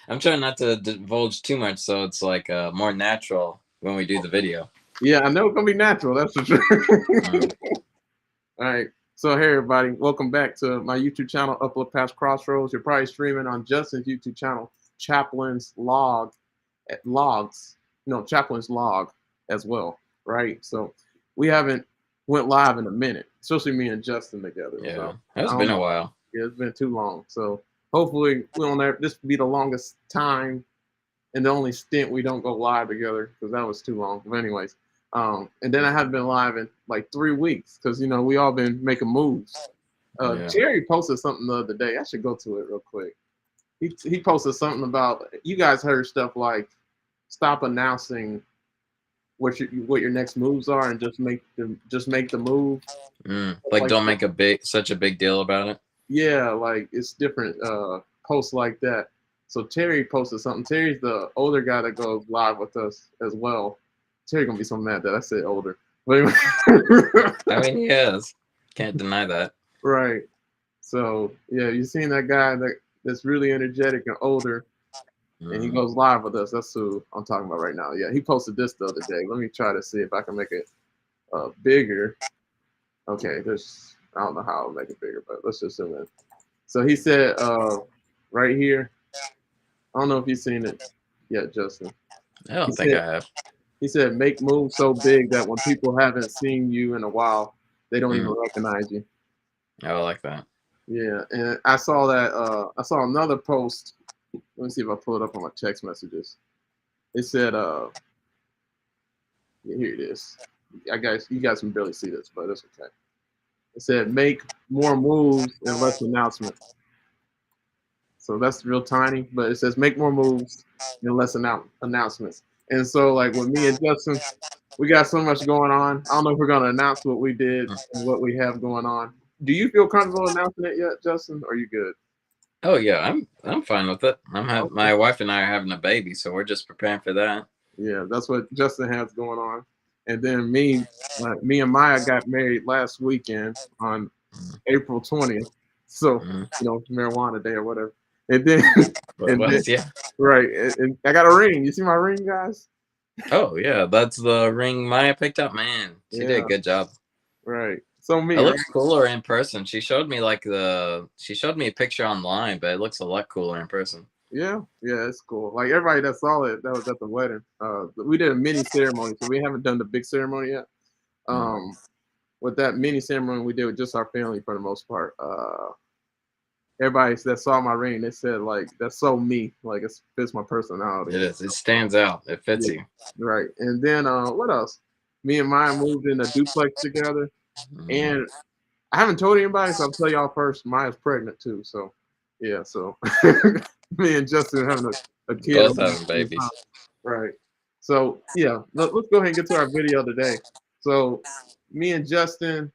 I'm trying not to divulge too much, so it's like more natural when we do the video. Yeah, I know it's gonna be natural. That's for sure. Mm. All right. So hey everybody, welcome back to my YouTube channel, Uplift Past Crossroads. You're probably streaming on Justin's YouTube channel, Chaplain's Logs. No, Chaplain's Log as well, right? So we haven't went live in a minute, especially me and Justin together. Yeah, So it's I don't been a know. while. Yeah, it's been too long. So hopefully we don't have this be the longest time and the only stint we don't go live together because that was too long. But anyways, and then I haven't been live in like 3 weeks because we all been making moves. Yeah. Jerry posted something the other day. I should go to it real quick. He posted something about you guys heard stuff like stop announcing what your next moves are and just make the move. Like don't make such a big deal about it. Yeah, like it's different posts like that. So Terry posted something. Terry's the older guy that goes live with us as well. Terry gonna be so mad that I said older. But anyway. I mean, he is. Can't deny that. Right. So yeah, you seen that guy that's really energetic and older, and he goes live with us. That's who I'm talking about right now. Yeah, he posted this the other day. Let me try to see if I can make it bigger. Okay, I don't know how I'll make it bigger, but let's just zoom in. So he said right here. I don't know if you've seen it yet, Justin. I don't think I have. He said, make moves so big that when people haven't seen you in a while, they don't even recognize you. I like that. Yeah, and I saw that. I saw another post. Let me see if I pull it up on my text messages. It said, yeah, here it is. You guys can barely see this, but it's okay. It said, make more moves and less announcements. So that's real tiny, but it says make more moves and less announcements. And so, like with me and Justin, we got so much going on. I don't know if we're gonna announce what we did and what we have going on. Do you feel comfortable announcing it yet, Justin? Or are you good? Oh yeah, I'm fine with it. My wife and I are having a baby, so we're just preparing for that. Yeah, that's what Justin has going on. And then me and Maya got married last weekend on April 20th. So marijuana day or whatever. And then, Yeah. Right. And I got a ring. You see my ring, guys? Oh yeah, that's the ring Maya picked up. Man, she did a good job. Right. So it looks cooler in person. She showed me a picture online, but it looks a lot cooler in person. Yeah, it's cool. Like everybody that saw it, that was at the wedding. We did a mini ceremony, so we haven't done the big ceremony yet. With that mini ceremony we did with just our family for the most part. Everybody that saw my ring, they said like that's so me, like it fits my personality. It is. It stands out. It fits you. Right. And then what else? Me and Maya moved in a duplex together, and I haven't told anybody, so I'll tell y'all first. Maya's pregnant too, so yeah. So me and Justin are having a kid. Both having babies. Right. So yeah, let's go ahead and get to our video today. So me and Justin,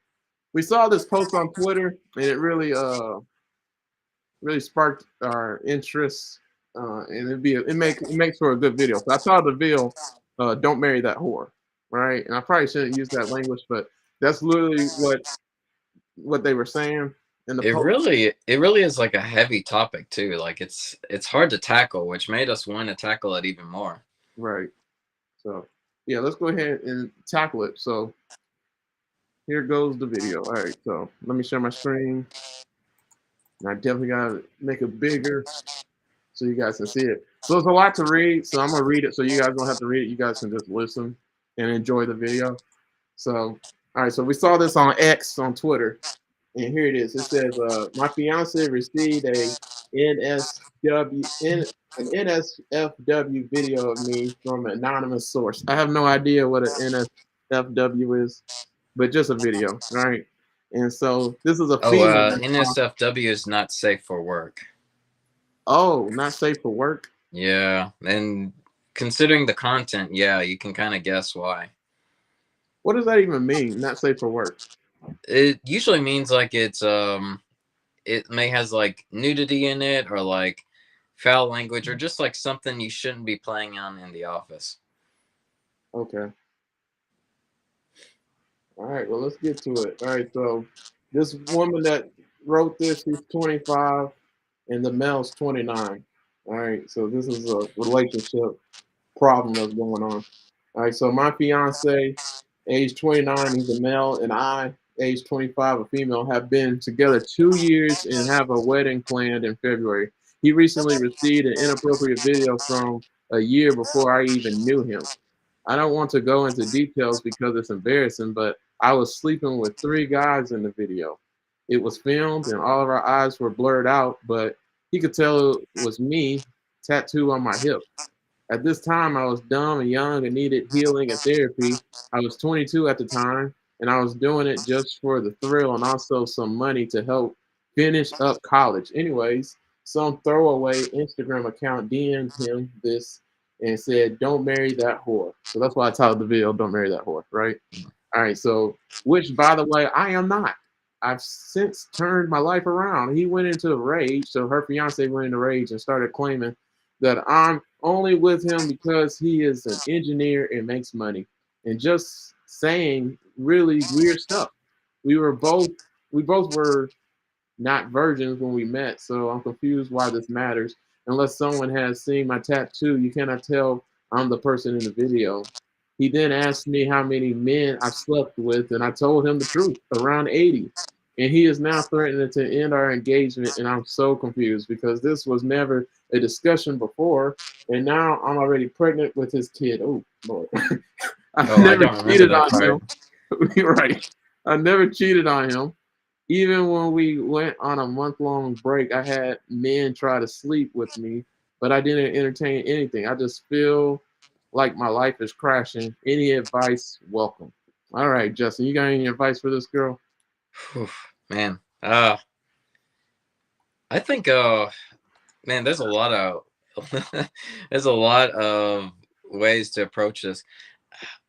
we saw this post on Twitter, and it really sparked our interest, and it makes for a good video. So I saw the video, "Don't Marry That Whore," right? And I probably shouldn't use that language, but that's literally what they were saying. It really is like a heavy topic too. Like it's hard to tackle, which made us want to tackle it even more. Right. So yeah, let's go ahead and tackle it. So here goes the video. All right. So let me share my screen. And I definitely gotta make it bigger so you guys can see it. So there's a lot to read. So I'm gonna read it so you guys don't have to read it. You guys can just listen and enjoy the video. So all right. So we saw this on X on Twitter. And here it is. It says, my fiance received an NSFW video of me from an anonymous source. I have no idea what an NSFW is, but just a video, right? And so this is a female. NSFW is not safe for work. Oh, not safe for work? Yeah, and considering the content, yeah, you can kind of guess why. What does that even mean, not safe for work? It usually means like it may has like nudity in it or like foul language or just like something you shouldn't be playing on in the office. Okay. All right, well, let's get to it. All right, so this woman that wrote this, she's 25 and the male's 29. All right, so this is a relationship problem that's going on. All right, so my fiance, age 29, he's a male, and I, age 25, a female, have been together 2 years and have a wedding planned in February. He recently received an inappropriate video from a year before I even knew him. I don't want to go into details because it's embarrassing, but I was sleeping with three guys in the video. It was filmed and all of our eyes were blurred out, but he could tell it was me, tattoo on my hip. At this time, I was dumb and young and needed healing and therapy. I was 22 at the time, and I was doing it just for the thrill and also some money to help finish up college. Anyways, some throwaway Instagram account DM'd him this and said, "Don't marry that whore." So that's why I titled the video, "Don't Marry That Whore," right? All right, so, which, by the way, I am not. I've since turned my life around. He went into a rage, so her fiance went into rage and started claiming that I'm only with him because he is an engineer and makes money, and just saying really weird stuff. We were both we both were not virgins when we met, so I'm confused why this matters. Unless someone has seen my tattoo, you cannot tell I'm the person in the video. He then asked me how many men I've slept with, and I told him the truth, around 80. And he is now threatening to end our engagement, and I'm so confused because this was never a discussion before, and now I'm already pregnant with his kid. Oh, Lord. I've Oh, I never don't remember cheated that on part. him. You're right. I never cheated on him. Even when we went on a month-long break, I had men try to sleep with me, but I didn't entertain anything. I just feel like my life is crashing. Any advice, welcome. All right, Justin, you got any advice for this girl? Whew, man. I think man, there's a lot of there's a lot of ways to approach this.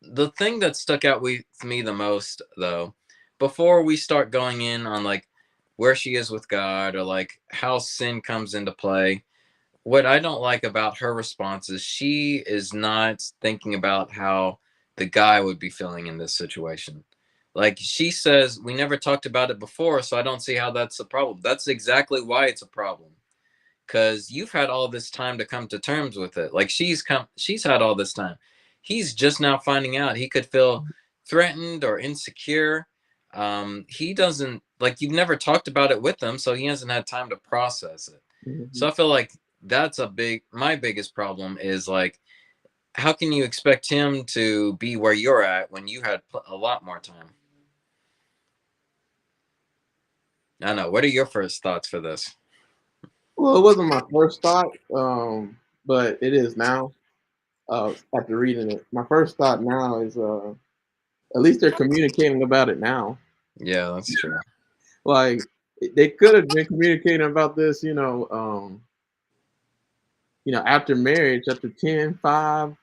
The thing that stuck out with me the most though, before we start going in on like where she is with God or like how sin comes into play, what I don't like about her response is she is not thinking about how the guy would be feeling in this situation. Like she says, we never talked about it before, so I don't see how that's a problem. That's exactly why it's a problem. Because you've had all this time to come to terms with it. Like she's had all this time. He's just now finding out. He could feel threatened or insecure. He doesn't like you've never talked about it with him, so he hasn't had time to process it. Mhm. So I feel like that's my biggest problem is like how can you expect him to be where you're at when you had a lot more time? I don't know. What are your first thoughts for this? Well, it wasn't my first thought, but it is now. After reading it, my first thought now is at least they're communicating about it now. Yeah, that's true. Like they could have been communicating about this, after marriage, after 10, 5,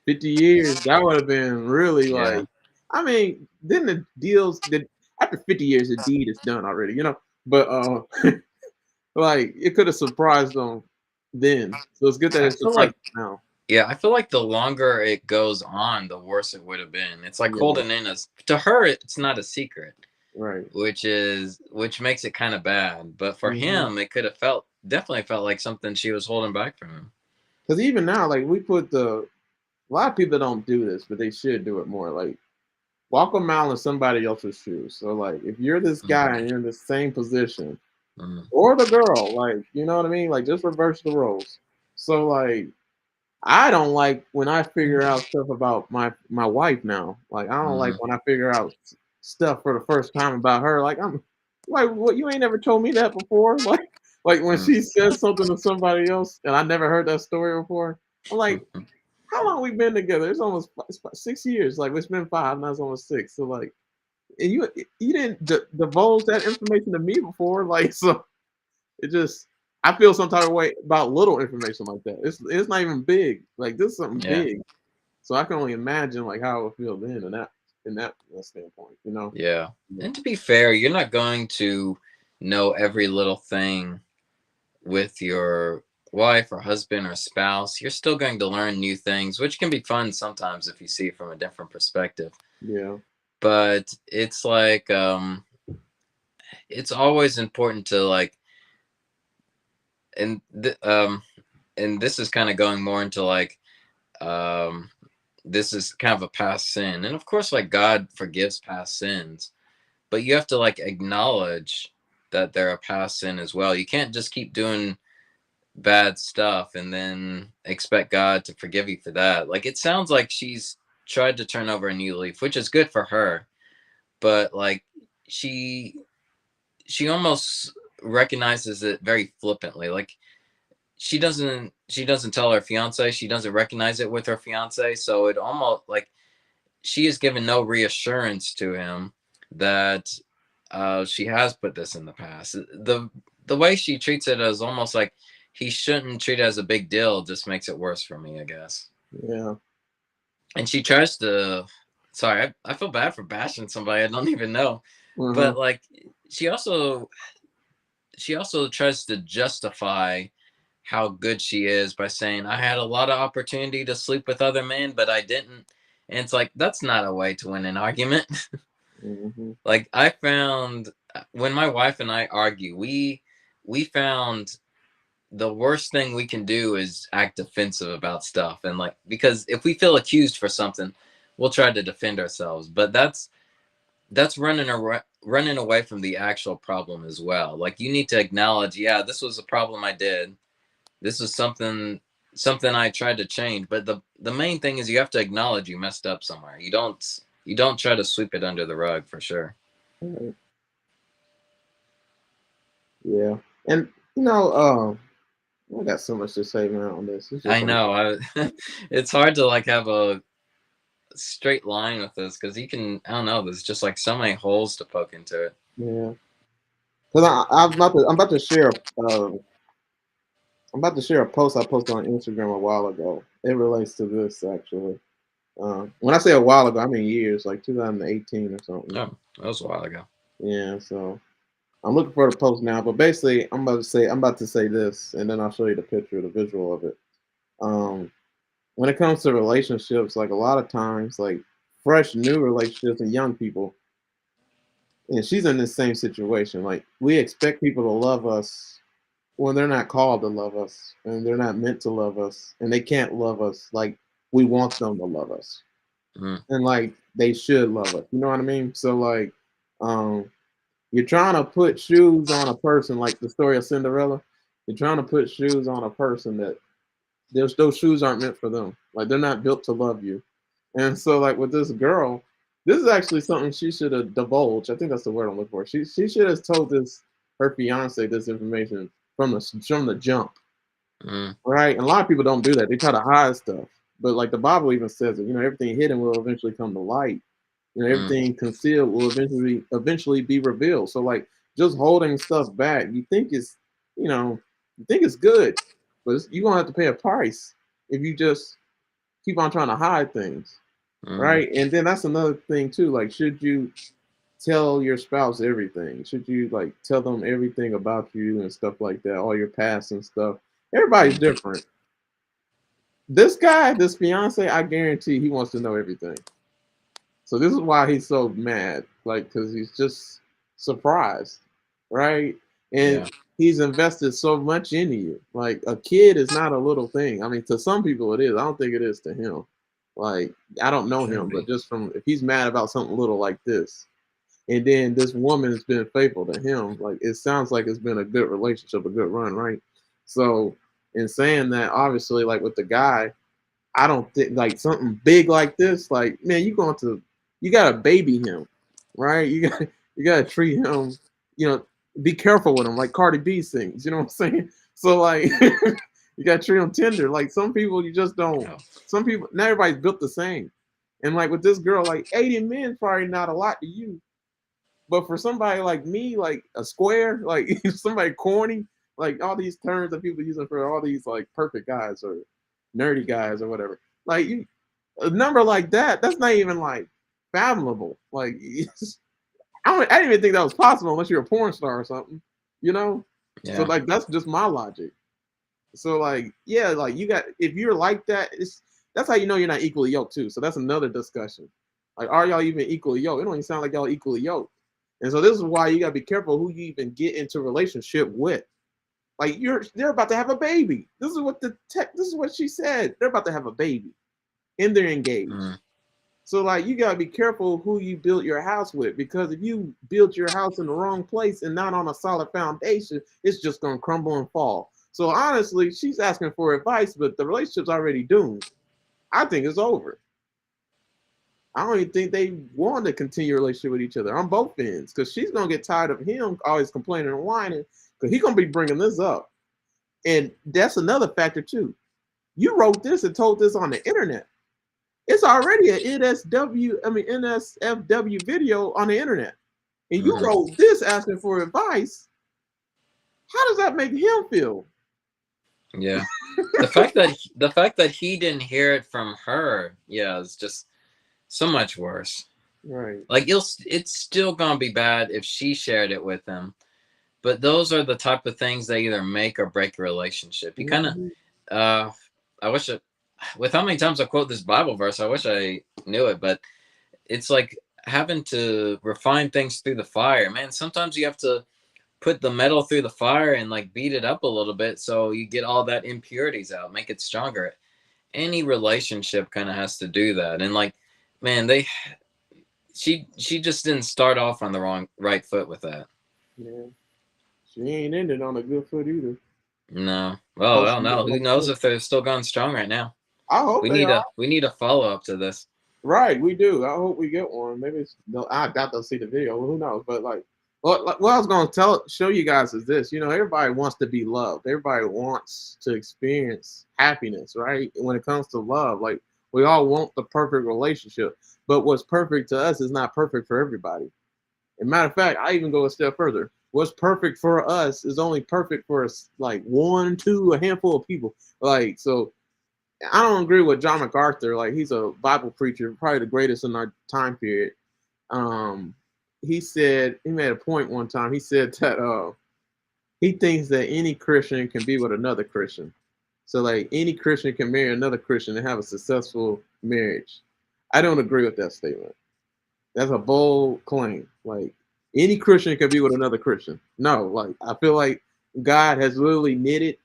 50 years, that would have been really Yeah. like, I mean, then the deals that after 50 years, the deed is done already. But like it could have surprised them then. So it's good that I it's feel surprising like now. Yeah, I feel like the longer it goes on, the worse it would have been. It's like Yeah, holding in as to her, it's not a secret, right. which makes it kind of bad. But for Because him, it could have definitely felt like something she was holding back from him. even now, like we put a lot of people don't do this, but they should do it more. Like walk a mile in somebody else's shoes. So like if you're this guy Mhm, and you're in the same position, mhm, or the girl, like you know what I mean? Like just reverse the roles. So like I don't like when I figure out stuff about my wife now. Like I don't like mhm, when I figure out stuff for the first time about her. Like I'm like what you ain't never told me that before. Like when mhm, she says something to somebody else and I never heard that story before. I'm like, mhm. how long we been together? It's 6 years. Like it's been 5, now it's almost 6. So like, and you didn't divulge that information to me before. Like so, it just I feel some type of way about little information like that. It's not even big. Like this is something Yeah, big. So I can only imagine like how it would feel then in that standpoint. yeah. Yeah. And to be fair, you're not going to know every little thing with your wife or husband or spouse. You're still going to learn new things, which can be fun sometimes if you see it from a different perspective. Yeah. But it's like it's always important to like and and this is kind of going more into like, um, this is kind of a past sin, and of course, like God forgives past sins, but you have to like acknowledge that they're a past sin as well. You can't just keep doing bad stuff and then expect God to forgive you for that. Like it sounds like she's tried to turn over a new leaf, which is good for her, but like she she almost recognizes it very flippantly. Like she doesn't tell her fiance, she doesn't recognize it with her fiance, so it almost like she is given no reassurance to him that she has put this in the past. The way she treats it is almost like he shouldn't treat it as a big deal. Just makes it worse for me, I guess. Yeah. And she tries to. Sorry, I feel bad for bashing somebody I don't even know, Uh-huh. but like she also she also tries to justify how good she is by saying I had a lot of opportunity to sleep with other men, but I didn't. And it's like that's not a way to win an argument. Mm-hmm. Like I found when my wife and I argue, we found the worst thing we can do is act defensive about stuff, and like because if we feel accused for something, we'll try to defend ourselves, but that's running away from the actual problem as well. Like you need to acknowledge, yeah, this was a problem I did. This is something I tried to change, but the main thing is you have to acknowledge you messed up somewhere. You don't try to sweep it under the rug for sure. Right. Yeah. And I got so much to say, man, on this. It's just I like, know. It's hard to like have a straight line with this because you can. I don't know. There's just like so many holes to poke into it. yeah. Because I'm about to share I'm about to share a post I posted on Instagram a while ago. It relates to this actually. When I say a while ago, I mean years, like 2018 or something. Oh, that was a while ago. Yeah, so I'm looking for the post now, but basically I'm about to say this, and then I'll show you the picture, the visual of it. Um, when it comes to relationships, like a lot of times, like fresh new relationships and young people, and she's in this same situation. Like we expect people to love us when they're not called to love us, and they're not meant to love us, and they can't love us like we want them to love us, Mm, and like they should love us. You know what I mean? So like, um, you're trying to put shoes on a person, like the story of Cinderella. You're trying to put shoes on a person that those shoes aren't meant for them. Like they're not built to love you. And so like with this girl, this is actually something she should have divulged. I think that's the word I'm looking for. She should have told this her fiance this information from the jump, mm, right? And a lot of people don't do that. They try to hide stuff. But like the Bible even says it, everything hidden will eventually come to light. mm, Everything concealed will eventually be revealed. So like just holding stuff back, you know, you think it's good, but you're gonna have to pay a price if you just keep on trying to hide things, mm. right? And then that's another thing too. Like, should you tell your spouse everything? Should you like tell them everything about you and stuff like that, all your past and stuff? Everybody's different. This guy, this fiance, I guarantee he wants to know everything. So this is why he's so mad, like because he's just surprised, right? Yeah, And he's invested so much into you. Like a kid is not a little thing. I mean, to some people it is. I don't think it is to him. Like I don't know shouldn't him, but be. just from if he's mad about something little like this, and then this woman has been faithful to him, like it sounds like it's been a good relationship, a good run, right? So in saying that, obviously, like with the guy, I don't think like something big like this, like man, you gotta baby him, right? You gotta treat him, be careful with him, like Cardi B sings, you know what I'm saying? So like you gotta treat him tender. Like some people you just don't Oh, some people not everybody's built the same. And like with this girl, like 80 men probably not a lot to you. But for somebody like me, like a square, like somebody corny, like all these terms that people using for all these like perfect guys or nerdy guys or whatever. Like a number like that, that's not even like fathomable. Like I didn't even think that was possible unless you're a porn star or something, you know. So yeah, like that's just my logic. So like yeah, like you got if you're like that, that's how you know you're not equally yoked too. So that's another discussion. Like are y'all even equally yoked? It don't even sound like y'all equally yoked. And so this is why you gotta be careful who you even get into a relationship with. Like they're about to have a baby. This is what this is what she said. They're about to have a baby, and they're engaged. Mm. So like you gotta be careful who you build your house with, because if you build your house in the wrong place and not on a solid foundation, it's just gonna crumble and fall. So honestly, she's asking for advice, but the relationship's already doomed. I think it's over. I don't even think they want to continue a relationship with each other on both ends, because she's gonna get tired of him always complaining and whining, because he's gonna be bringing this up, and that's another factor too. You wrote this and told this on the internet. It's already an NSFW video on the internet, and you Hmm. wrote this asking for advice. How does that make him feel? Yeah. The fact that he didn't hear it from her, yeah, is just so much worse. Right. Like it's still gonna be bad if she shared it with him. But those are the type of things that either make or break a relationship. You kind of, Mm-hmm. uh, I wish it, with how many times I quote this Bible verse, I wish I knew it, but it's like having to refine things through the fire, man. Sometimes you have to put the metal through the fire and like beat it up a little bit so you get all that impurities out, make it stronger. Any relationship kind of has to do that. And like, man, she just didn't start off on the right foot with that. Yeah. She ain't ended on a good foot either. No. Well, I don't Hopefully, know. Who knows if they're still going strong right now? I hope We they need are. a follow up to this. Right, we do. I hope we get one. Maybe it's, no, I doubt they'll see the video. Well, who knows? But what I was going to show you guys is this. You know, everybody wants to be loved. Everybody wants to experience happiness, right? And when it comes to love, like we all want the perfect relationship. But what's perfect to us is not perfect for everybody. And matter of fact, I even go a step further. What's perfect for us is only perfect for us, like one, two, a handful of people. Like so, I don't agree with John MacArthur. Like he's a Bible preacher, probably the greatest in our time period. Um, he said he made a point one time. He said that he thinks that any Christian can be with another Christian. So like any Christian can marry another Christian and have a successful marriage. I don't agree with that statement. That's a bold claim. Like any Christian can be with another Christian. No, like I feel like God has literally knitted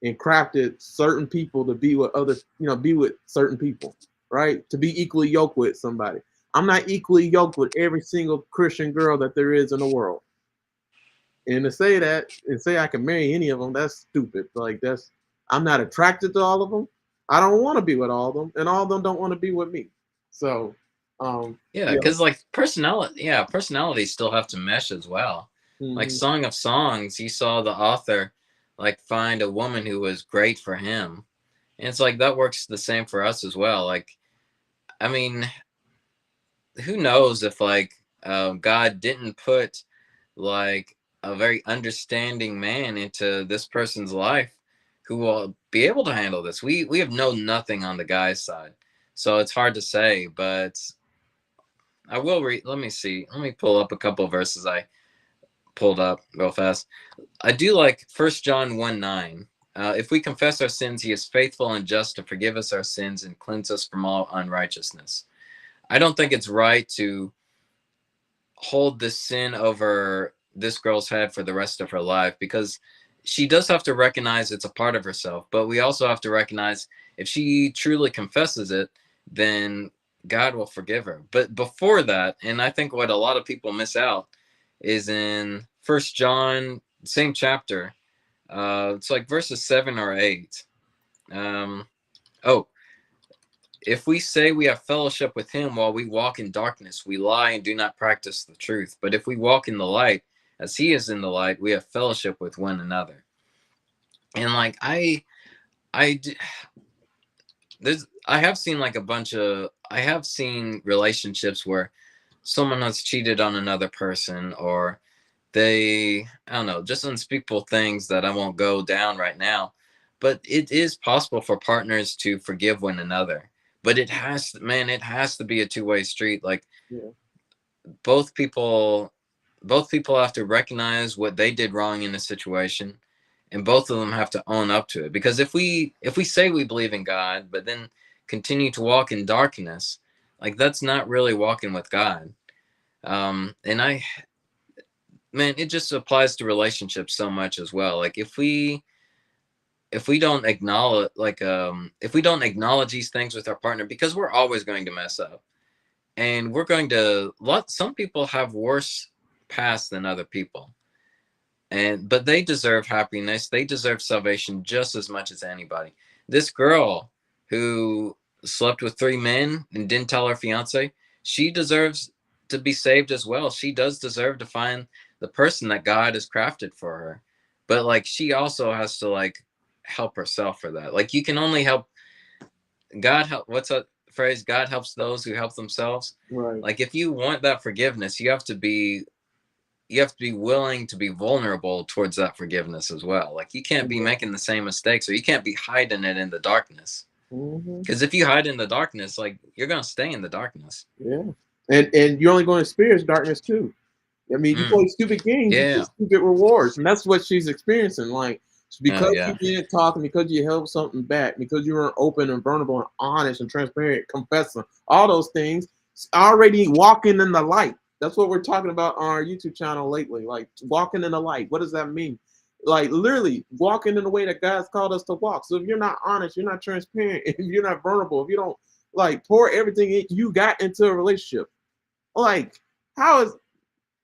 and crafted certain people to be with other, be with certain people, right? To be equally yoked with somebody. I'm not equally yoked with every single Christian girl that there is in the world. And to say that and say I can marry any of them, that's stupid. Like I'm not attracted to all of them. I don't want to be with all of them, and all of them don't want to be with me. So, Yeah, yeah. because like personalities still have to mesh as well. Like Mm-hmm. Song of Songs, he saw the author like find a woman who was great for him, and it's like that works the same for us as well. Like, I mean, who knows if like God didn't put like a very understanding man into this person's life who will be able to handle this. We have known nothing on the guy's side, so it's hard to say. But I will read. Let me see. Let me pull up a couple of verses I pulled up real fast. I do like 1 John 1:9. If we confess our sins, he is faithful and just to forgive us our sins and cleanse us from all unrighteousness. I don't think it's right to hold this sin over this girl's head for the rest of her life, because she does have to recognize it's a part of herself. But we also have to recognize if she truly confesses it, then God will forgive her. But before that, and I think what a lot of people miss out is in 1 John, same chapter. It's like verses 7 or 8. Um, oh, if we say we have fellowship with him while we walk in darkness, we lie and do not practice the truth. But if we walk in the light, as he is in the light, we have fellowship with one another. And like I, I have seen like I have seen relationships where someone has cheated on another person, or I don't know, just unspeakable things that I won't go down right now. But it is possible for partners to forgive one another. But it has to be a two-way street. Like Yeah. both people, both people have to recognize what they did wrong in the situation, and both of them have to own up to it. Because if we say we believe in God, but then continue to walk in darkness, like that's not really walking with God. And man, it just applies to relationships so much as well. Like if we don't acknowledge if we don't acknowledge these things with our partner, because we're always going to mess up, and we're going to some people have worse past than other people, but they deserve happiness, they deserve salvation just as much as anybody. This girl who slept with 3 men and didn't tell her fiance, she deserves to be saved as well. She does deserve to find the person that God has crafted for her, but like she also has to like help herself for that. Like you can only help God help. What's that phrase? God helps those who help themselves. Right. Like if you want that forgiveness, you have to be willing to be vulnerable towards that forgiveness as well. Like you can't be making the same mistakes, or you can't be hiding it in the darkness. Because if you hide in the darkness, like you're gonna stay in the darkness. Yeah, and you're only going to experience darkness too. I mean, you play stupid games, you Yeah. get stupid rewards, and that's what she's experiencing. Like because you Yeah. didn't talk, and because you held something back, because you weren't open and vulnerable and honest and transparent, confessing all those things, already walking in the light. That's what we're talking about on our YouTube channel lately. Like walking in the light. What does that mean? Like literally walking in the way that God's called us to walk. So if you're not honest, you're not transparent, if you're not vulnerable, if you don't like pour everything you got into a relationship, like how is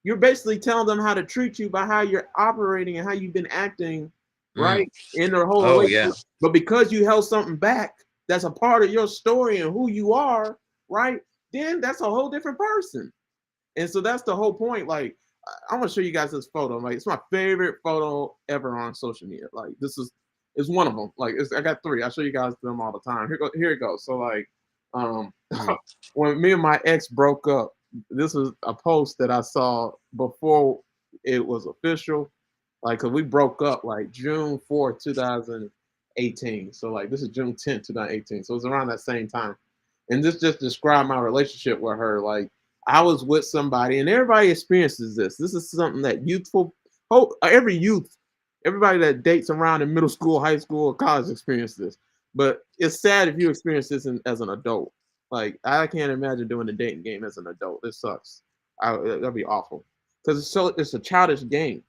you're basically telling them how to treat you by how you're operating and how you've been acting, right? In their whole Oh yeah. relationship. But because you held something back that's a part of your story and who you are, right? Then that's a whole different person. And so that's the whole point. Like, I'm gonna show you guys this photo. Like, it's my favorite photo ever on social media. Like, this is it's one of them. Like, I got three. I show you guys them all the time. Here it goes. So like, when me and my ex broke up, this was a post that I saw before it was official. Like, cause we broke up like June 4th, 2018. So like, this is June 10th, 2018. So it was around that same time. And this just described my relationship with her. Like, I was with somebody, and everybody experiences this. This is something that every youth, everybody that dates around in middle school, high school, or college experiences this. But it's sad if you experience this as an adult. Like, I can't imagine doing a dating game as an adult. It sucks. That'd be awful because it's a childish game.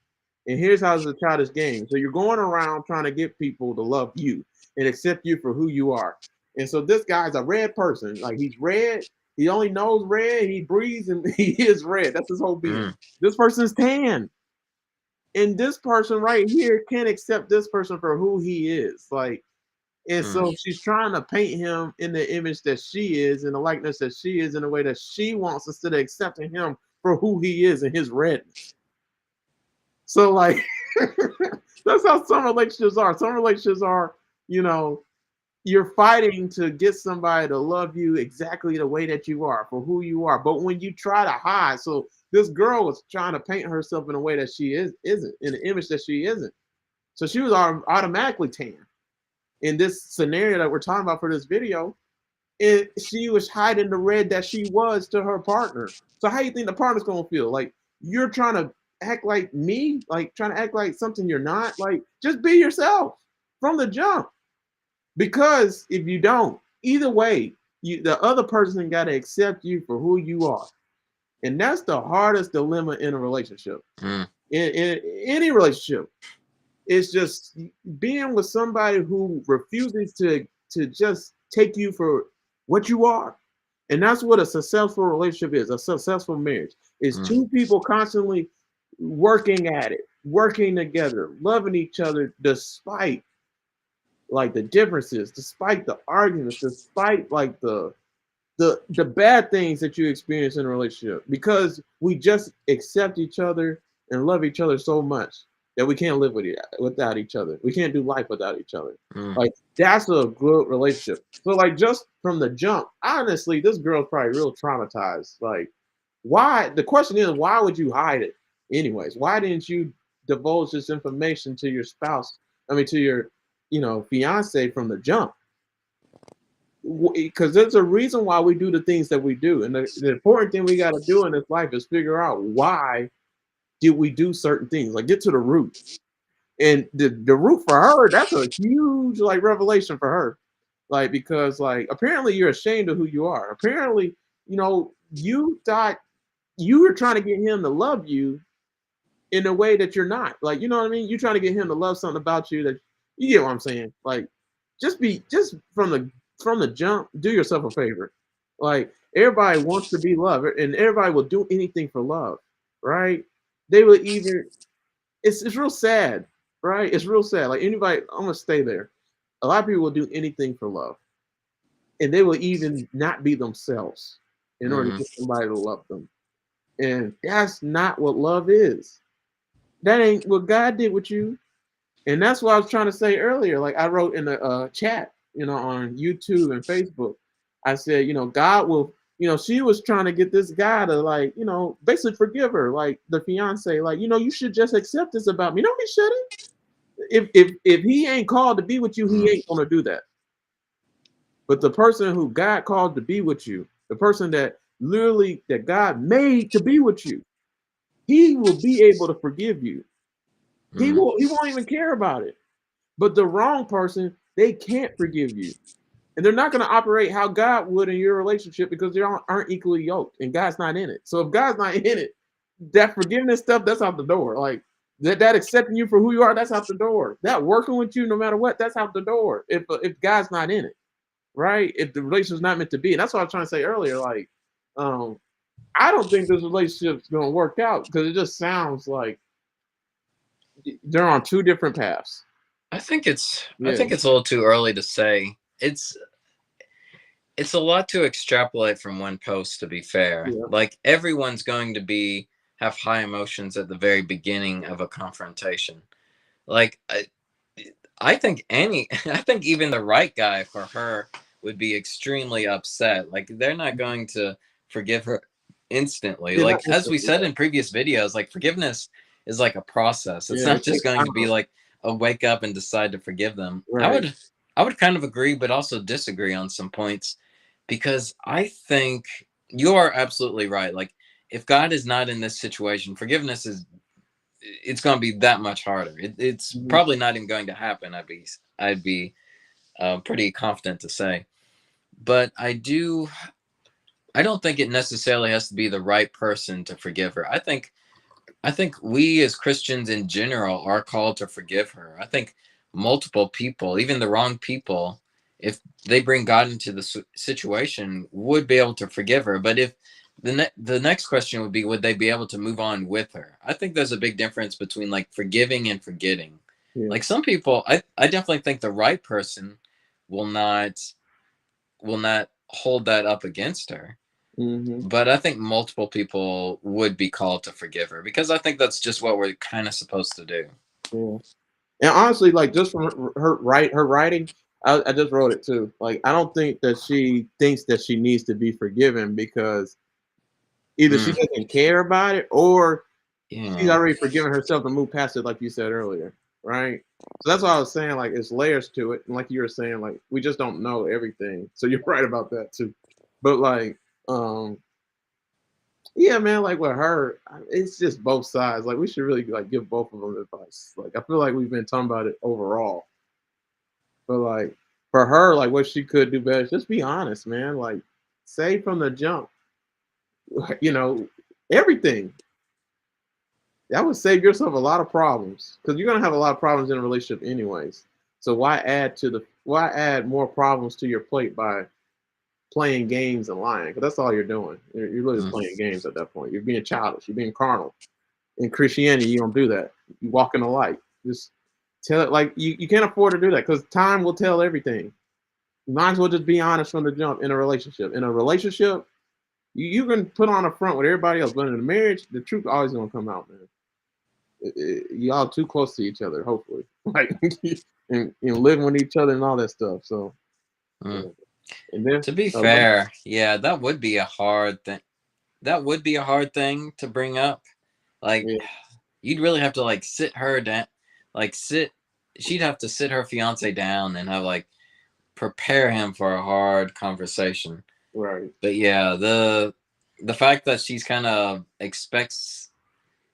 And here's how it's a childish game. So you're going around trying to get people to love you and accept you for who you are. And so this guy's a red person. Like, he's red. He only knows red. He breathes and he is red. That's his whole being. This person's tan. And this person right here can't accept this person for who he is. Like, and so she's trying to paint him in the image that she is, in the likeness that she is, in the way that she wants, instead of accepting him for who he is and his redness. So like that's how some relationships are. Some relationships are, you know, you're fighting to get somebody to love you exactly the way that you are, for who you are. But when you try to hide, so this girl was trying to paint herself in a way that she isn't, in an image that she isn't. So she was automatically tan. In this scenario that we're talking about for this video, she was hiding the red that she was to her partner. So how do you think the partner's gonna feel? Like, you're trying to act like me, like trying to act like something you're not. Like, just be yourself from the jump. Because if you don't, either way, the other person got to accept you for who you are. And that's the hardest dilemma in a relationship. In any relationship, it's just being with somebody who refuses to just take you for what you are. And that's what a successful relationship is. A successful marriage is two people constantly working at it, working together, loving each other despite like the differences, despite the arguments, despite like the bad things that you experience in a relationship, because we just accept each other and love each other so much that we can't live without each other. We can't do life without each other. Like, that's a good relationship. So like, just from the jump, honestly, this girl's probably real traumatized. Like, why? The question is, why would you hide it anyways? Why didn't you divulge this information to your spouse? I mean, to your, fiance from the jump? Because there's a reason why we do the things that we do. And the important thing we got to do in this life is figure out why did we do certain things, like get to the root. And the root for her, that's a huge like revelation for her. Like, because like apparently you're ashamed of who you are. Apparently, you thought you were trying to get him to love you, in a way that you're not. Like, you know what I mean? You're trying to get him to love something about you that you get what I'm saying. Like, just from the jump, do yourself a favor. Like, everybody wants to be loved, and everybody will do anything for love, right? They will even it's real sad, right? It's real sad. Like anybody, I'm gonna stay there. A lot of people will do anything for love, and they will even not be themselves in order to Mm-hmm. get somebody to love them. And that's not what love is. That ain't what God did with you. And that's what I was trying to say earlier. Like I wrote in the chat, on YouTube and Facebook, I said, God will, she was trying to get this guy to like, basically forgive her, like the fiance, like, you should just accept this about me. No, he shouldn't. If he ain't called to be with you, he Mm-hmm. ain't gonna do that. But the person who God called to be with you, the person that literally that God made to be with you, he will be able to forgive you. He won't even care about it. But the wrong person, they can't forgive you. And they're not going to operate how God would in your relationship because they aren't equally yoked and God's not in it. So if God's not in it, that forgiveness stuff, that's out the door. Like that accepting you for who you are, that's out the door. That working with you no matter what, that's out the door. If God's not in it, right? If the relationship's not meant to be. And that's what I was trying to say earlier. Like, um, I don't think this relationship's going to work out because it just sounds like they're on two different paths. I Yeah. think it's a little too early to say. It's a lot to extrapolate from one post, to be fair. Yeah. Like everyone's going to be have high emotions at the very beginning of a confrontation. Like I think I think even the right guy for her would be extremely upset. Like they're not going to forgive her instantly. Yeah, not Like as we instantly, said yeah. in previous videos, like forgiveness is like a process. It's Yeah, not it just takes going to be time. like a wake up and decide to forgive them. Right. I would kind of agree but also disagree on some points because I think you are absolutely right. Like if God is not in this situation, forgiveness is it's going to be that much harder. It's Mhm. probably not even going to happen. I'd be pretty confident to say. But I don't think it necessarily has to be the right person to forgive her. I think we as Christians in general are called to forgive her. I think multiple people, even the wrong people, if they bring God into the situation, would be able to forgive her. But if the next question would be, would they be able to move on with her? I think there's a big difference between like forgiving and forgetting. Yeah. Like some people, I definitely think the right person will not will not hold that up against her. Hmm. But I think multiple people would be called to forgive her because I think that's just what we're kind of supposed to do. Yeah. And honestly, like just from her writing, I just wrote it too. Like I don't think that she thinks that she needs to be forgiven because either she Mm, doesn't care about it or she's yeah. already forgiven herself to move past it, like you said earlier, right? So that's what I was saying. Like it's layers to it, and like you were saying, like we just don't know everything. So you're right about that too. But like, yeah, man, like with her, it's just both sides. Like we should really like give both of them advice. Like I feel like we've been talking about it overall, but like for her, like what she could do better is just be honest, man. Like say from the jump, you know, everything. That would save yourself a lot of problems because you're gonna have a lot of problems in a relationship anyways. So why add more problems to your plate by playing games and lying? Because that's all you're doing. You're really just Mm, playing games at that point. You're being childish. You're being carnal. In Christianity, you don't do that. You walk in the light. Just tell it like you can't afford to do that because time will tell everything. You might as well just be honest from the jump in a relationship. In a relationship, you can put on a front with everybody else, but in a marriage, the truth always gonna come out, man. Y'all too close to each other, hopefully, like and living with each other and all that stuff. So, mm. yeah. And then, To be go fair, yeah, that would be a hard thing. That would be a hard thing to bring up. Like, yeah, you'd really have to like sit her down, like sit. She'd have to sit her fiance down and have like prepare him for a hard conversation. right. But yeah, the fact that she's kind of expects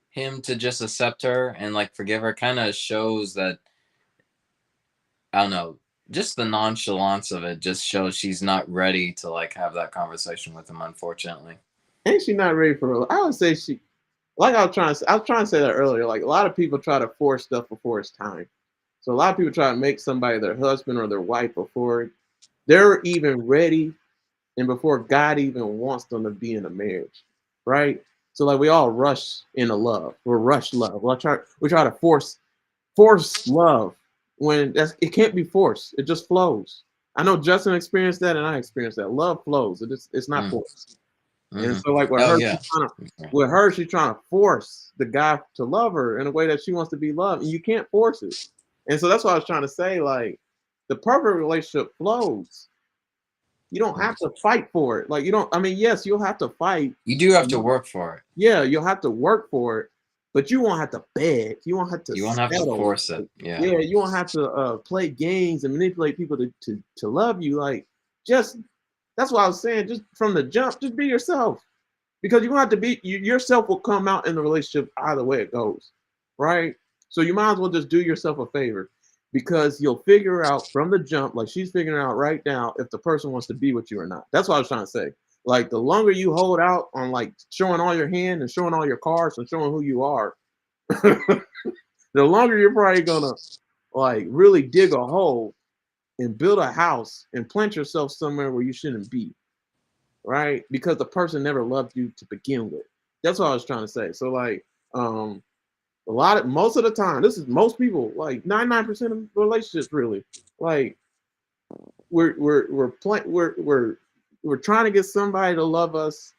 him to just accept her and like forgive her kind of shows that I don't know, just the nonchalance of it just shows she's not ready to like have that conversation with him, unfortunately. Ain't she not ready for? I would say she. like I was trying to say that earlier. Like a lot of people try to force stuff before it's time. So a lot of people try to make somebody their husband or their wife before they're even ready and before God even wants them to be in a marriage, right? So like we all rush into love. We're rush love. We try to force love when it can't be forced. It just flows. I know Justin experienced that and I experienced that. Love flows. It's not Mm. forced. And Hmm. so like Oh yeah. she's trying to force the guy to love her in a way that she wants to be loved. And you can't force it. And so that's what I was trying to say. Like the perfect relationship flows. You don't have to fight for it. Like you don't. I mean, yes, you'll have to fight. You do have to work for it. Yeah, you'll have to work for it, but you won't have to beg. You won't have to You won't have to settle. force it. Yeah. Yeah, you won't have to play games and manipulate people to love you. Like just that's what I was saying. Just from the jump, just be yourself because you don't have to be yourself will come out in the relationship either way it goes, right? So you might as well just do yourself a favor because you'll figure out from the jump, like she's figuring out right now, if the person wants to be with you or not. That's what I was trying to say. Like the longer you hold out on like showing all your hand and showing all your cards and showing who you are, the longer you're probably gonna like really dig a hole and build a house and plant yourself somewhere where you shouldn't be, right? Because the person never loved you to begin with. That's what I was trying to say. So like most of the time, this is most people, like 99% of relationships really, like we're trying to get somebody to love us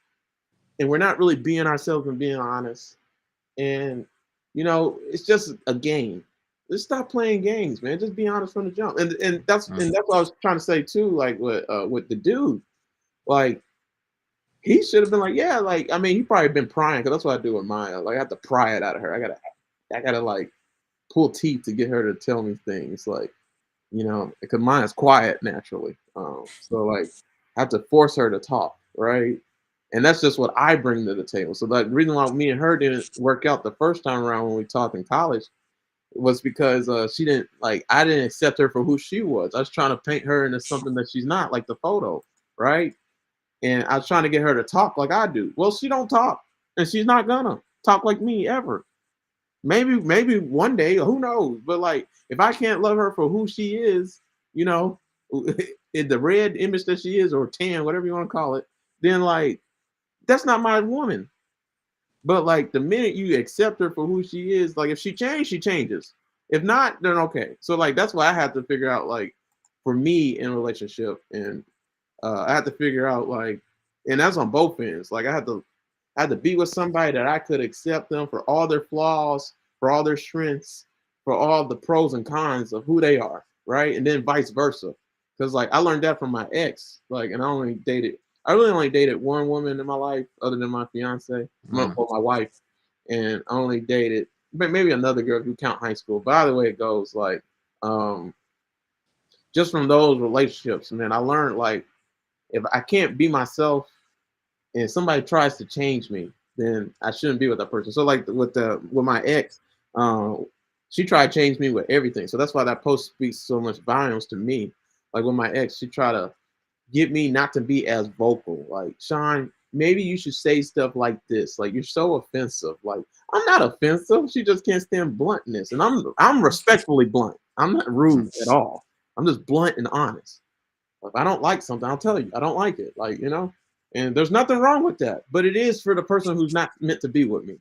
and we're not really being ourselves and being honest. And it's just a game. Just stop playing games, man. Just be honest from the jump. And that's what I was trying to say too, like with the dude. Like he should have been like, yeah, like I mean, he probably been prying because that's what I do with Maya. Like I have to pry it out of her. I gotta like pull teeth to get her to tell me things. Like because mine is quiet naturally. So like I have to force her to talk, right? And that's just what I bring to the table. So like the reason why me and her didn't work out the first time around when we talked in college was because she didn't like I didn't accept her for who she was. I was trying to paint her into something that she's not, like the photo, right? And I was trying to get her to talk like I do. Well, she don't talk, and she's not gonna talk like me ever. Maybe one day, who knows? But like, if I can't love her for who she is, you know, in the red image that she is, or tan, whatever you want to call it, then like that's not my woman. But like the minute you accept her for who she is, like if she changes, she changes. If not, then okay. So like that's why I had to figure out like for me in a relationship, and I had to figure out like, and that's on both ends. Like I had to be with somebody that I could accept them for all their flaws, for all their strengths, for all the pros and cons of who they are, right? And then vice versa. Because like I learned that from my ex. Like, and I really only dated one woman in my life other than my fiance, or my wife, and I only dated maybe another girl if you count high school. But either way it goes, like just from those relationships, man, I learned like if I can't be myself and somebody tries to change me, then I shouldn't be with that person. So like with my ex, she tried to change me with everything. So that's why that post speaks so much volumes to me. Like with my ex, she tried to get me not to be as vocal. Like, Sean, maybe you should say stuff like this. Like you're so offensive. Like I'm not offensive. She just can't stand bluntness, and I'm respectfully blunt. I'm not rude at all. I'm just blunt and honest. If I don't like something, I'll tell you I don't like it. Like and there's nothing wrong with that. But it is for the person who's not meant to be with me,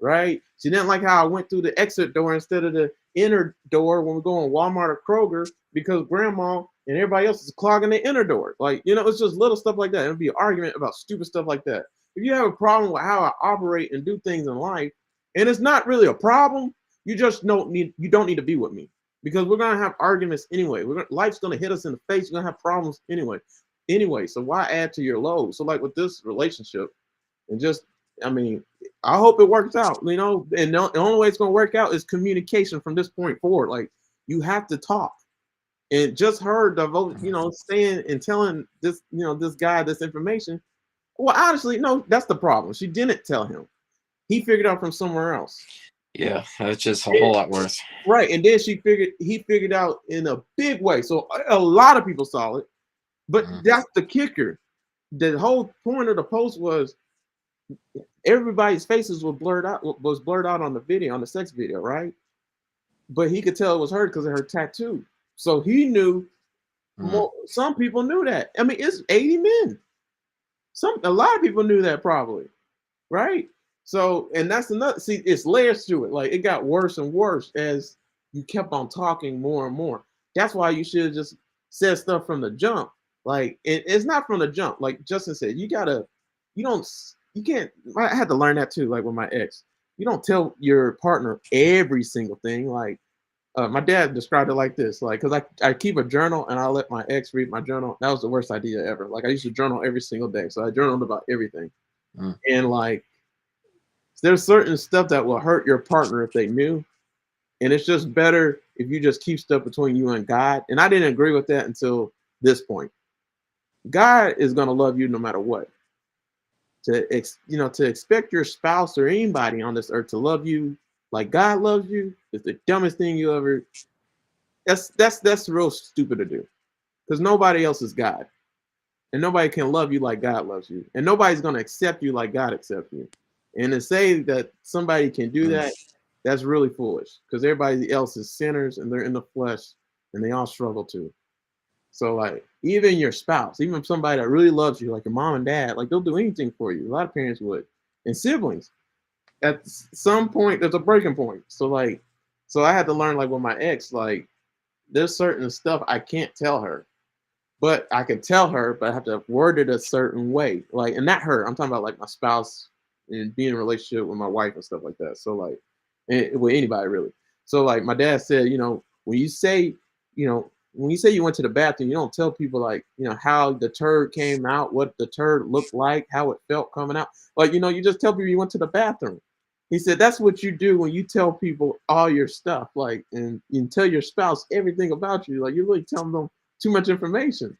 right? She didn't like how I went through the exit door instead of the inner door when we go in Walmart or Kroger because grandma and everybody else is clogging the inner door. Like, it's just little stuff like that. It'll be an argument about stupid stuff like that. If you have a problem with how I operate and do things in life, and it's not really a problem, you don't need to be with me because we're gonna have arguments anyway. Life's gonna hit us in the face. We're gonna have problems anyway. Anyway, so why add to your load? So like with this relationship, and just I mean, I hope it works out, and the only way it's going to work out is communication from this point forward. Like you have to talk, and just her devote, saying and telling this guy this information. Well, honestly, no, that's the problem. She didn't tell him. He figured out from somewhere else. Yeah, that's just a whole lot worse. Right, and then he figured out in a big way. So a lot of people saw it, but that's the kicker. The whole point of the post was everybody's faces was blurred out on the video, on the sex video, right? But he could tell it was her because of her tattoo. So he knew Mm. more. Some people knew that. I mean, it's 80 men. A lot of people knew that probably, right? So, and that's another. See, it's layers to it. Like it got worse and worse as you kept on talking more and more. That's why you should have just said stuff from the jump. Like it's not from the jump. Like Justin said, you don't, you can't. I had to learn that too. Like with my ex, you don't tell your partner every single thing. Like my dad described it like this, like, because I keep a journal and I let my ex read my journal. That was the worst idea ever. Like I used to journal every single day, so I journaled about everything. Mm. And like, there's certain stuff that will hurt your partner if they knew, and it's just better if you just keep stuff between you and God. And I didn't agree with that until this point. God is gonna love you no matter what. To expect your spouse or anybody on this earth to love you like God loves you is the dumbest thing you ever. That's real stupid to do because nobody else is God, and nobody can love you like God loves you, and nobody's gonna accept you like God accepts you. And to say that somebody can do Mm. that, that's really foolish because everybody else is sinners and they're in the flesh and they all struggle too. So like even your spouse, even somebody that really loves you, like your mom and dad, like they'll do anything for you. A lot of parents would, and siblings. At some point, there's a breaking point. So like, so I had to learn like with my ex, like there's certain stuff I can't tell her, but I can tell her, but I have to word it a certain way. Like, and not her. I'm talking about like my spouse and being in a relationship with my wife and stuff like that. So like, with anybody really. So like, my dad said, when you say, when you say you went to the bathroom, you don't tell people like, how the turd came out, what the turd looked like, how it felt coming out. Like, you just tell people you went to the bathroom. He said that's what you do when you tell people all your stuff, like, and you tell your spouse everything about you. Like, you're really telling them too much information.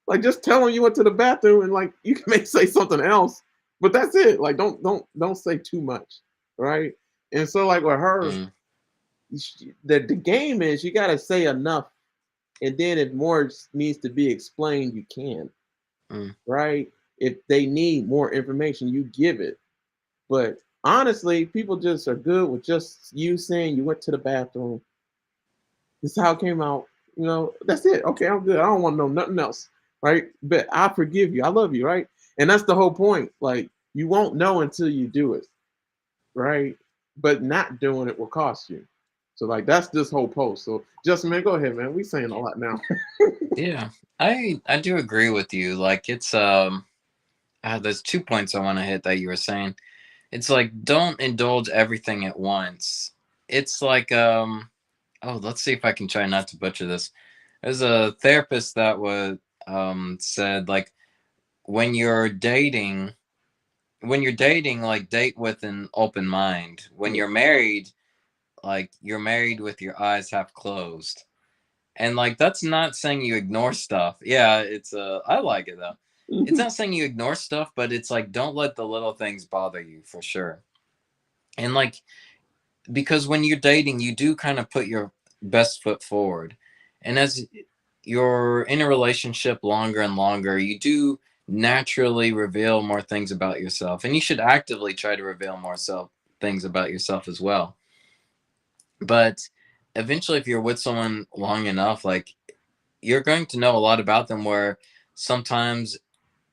Like, just tell them you went to the bathroom, and like you can maybe say something else, but that's it. Like, don't say too much, right? And so, like with her, Mm. the game is you got to say enough, and then if more needs to be explained, you can, Mm. right? If they need more information, you give it. But honestly, people just are good with just you saying you went to the bathroom. This is how it came out. That's it. Okay, I'm good. I don't want to know nothing else. Right? But I forgive you. I love you, right? And that's the whole point. Like, you won't know until you do it. Right? But not doing it will cost you. So like that's this whole post. So Justin, man, go ahead, man. We saying a lot now. Yeah, I do agree with you. Like it's there's 2 points I want to hit that you were saying. It's like don't indulge everything at once. It's like oh, let's see if I can try not to butcher this. There's a therapist that was said like when you're dating like date with an open mind. When Yeah. you're married, like you're married with your eyes half closed. And like that's not saying you ignore stuff. Yeah, it's I like it though. It's not saying you ignore stuff, but it's like don't let the little things bother you for sure. And like because when you're dating, you do kind of put your best foot forward. And as you're in a relationship longer and longer, you do naturally reveal more things about yourself. And you should actively try to reveal more things about yourself as well. But eventually if you're with someone long enough, like you're going to know a lot about them where sometimes